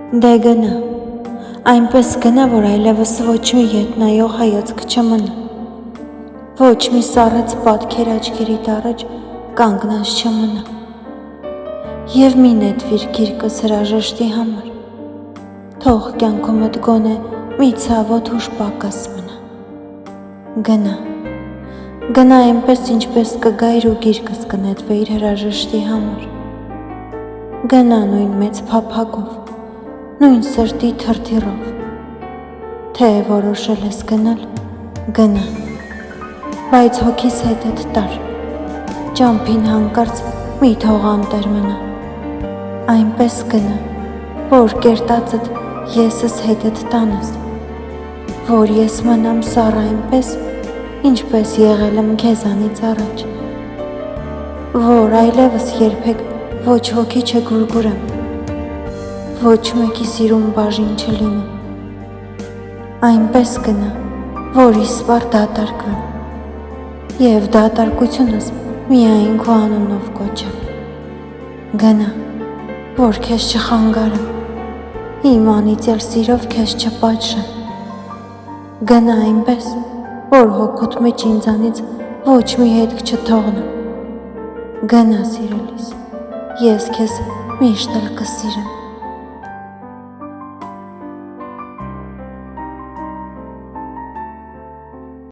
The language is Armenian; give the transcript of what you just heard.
Դե գնա, այնպես գնա, որ այլևս ոչ մի ետնայող հայացք չմնա, ոչ մի սառած պատկեր աչքերիդ առաջ կանգնած չմնա, և մի նետվիր գիրկս հրաժեշտի համար, թող կյանքումդ գոնե մի ցավոտ ուժ պակաս մնա, գնա այնպես ինչպես կգայր ու գիրկս կնետվեիր հրաժեշտի համար, գնա նույն մեծ փափագով, նույն սրտի թրթիռով, թե որոշել ես գնալ, գնա, բայց հոգիս հետդ տար, ճամփին հանկարծ մի թող անտեր մնա, այնպես գնա, որ կերտածդ եսս հետդ տանես, որ ես մնամ սառ այնպես, ինչպես եղել եմ քեզանից առաջ, որ այլևս երբեք ոչ ոքի չգուրգուրեմ, ոչ մեկի սիրուն բաժին չլինեմ, այնպես գնա, որ իսպար դատարկվեմ, և դատարկությունս միայն քո անունով կոչեմ, գնա, որ քեզ չխանգարեմ, իմ անիծյալ սիրով քեզ չպատժեմ, գնա այնպես, որ հոգուտ մեջ ինձանից ոչ մի հետք չթողնեմ, գնա սիրելիս, ես քեզ միշտ էլ կսիրեմ,